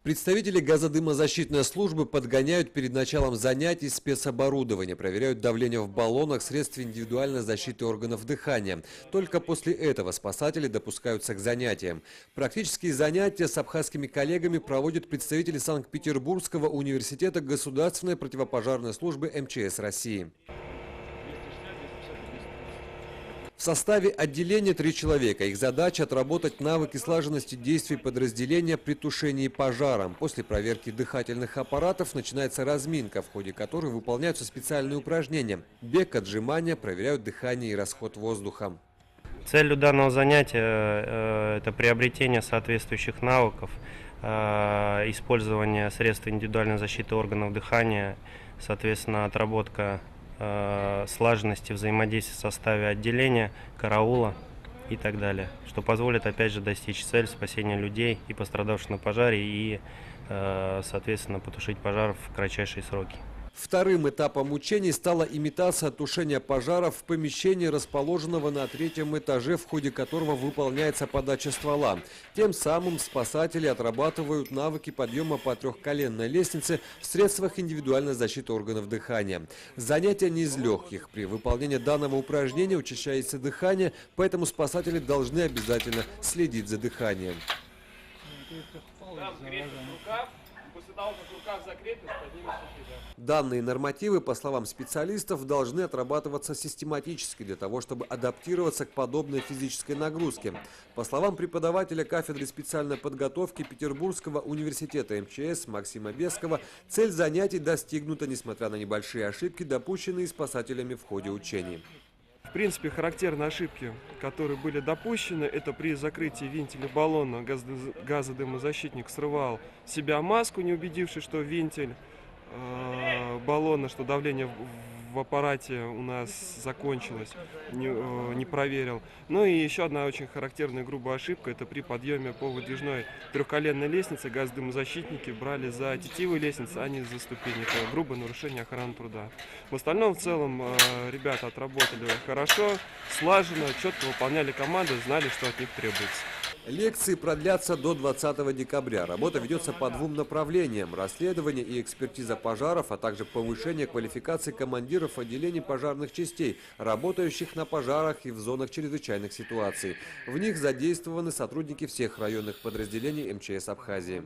Представители газодымозащитной службы подгоняют перед началом занятий спецоборудование, проверяют давление в баллонах, средства индивидуальной защиты органов дыхания. Только после этого спасатели допускаются к занятиям. Практические занятия с абхазскими коллегами проводят представители Санкт-Петербургского университета государственной противопожарной службы МЧС России. В составе отделения 3 человека. Их задача – отработать навыки слаженности действий подразделения при тушении пожара. После проверки дыхательных аппаратов начинается разминка, в ходе которой выполняются специальные упражнения. Бег, отжимания, проверяют дыхание и расход воздуха. Целью данного занятия – это приобретение соответствующих навыков, использование средств индивидуальной защиты органов дыхания, соответственно, отработка слаженности взаимодействия в составе отделения, караула и так далее, что позволит опять же достичь цели спасения людей и пострадавших на пожаре и, соответственно, потушить пожар в кратчайшие сроки. Вторым этапом учений стала имитация тушения пожаров в помещении, расположенного на 3-м этаже, в ходе которого выполняется подача ствола. Тем самым спасатели отрабатывают навыки подъема по трехколенной лестнице в средствах индивидуальной защиты органов дыхания. Занятие не из легких. При выполнении данного упражнения учащается дыхание, поэтому спасатели должны обязательно следить за дыханием. Данные нормативы, по словам специалистов, должны отрабатываться систематически для того, чтобы адаптироваться к подобной физической нагрузке. По словам преподавателя кафедры специальной подготовки Петербургского университета МЧС Максима Бескова, цель занятий достигнута, несмотря на небольшие ошибки, допущенные спасателями в ходе учений. В принципе, характерны ошибки, которые были допущены. Это при закрытии вентиля баллона газодымозащитник срывал с себя маску, не убедившись, что вентиль баллона, что давление в аппарате у нас закончилось, не проверил. Ну и еще одна очень характерная грубая ошибка, это при подъеме по выдвижной трехколенной лестнице газодымозащитники брали за тетивы лестницы, а не за ступени. Это грубое нарушение охраны труда. В остальном, в целом, ребята отработали хорошо, слаженно, четко выполняли команды, знали, что от них требуется. Лекции продлятся до 20 декабря. Работа ведется по 2 направлениям – расследование и экспертиза пожаров, а также повышение квалификации командиров отделений пожарных частей, работающих на пожарах и в зонах чрезвычайных ситуаций. В них задействованы сотрудники всех районных подразделений МЧС Абхазии.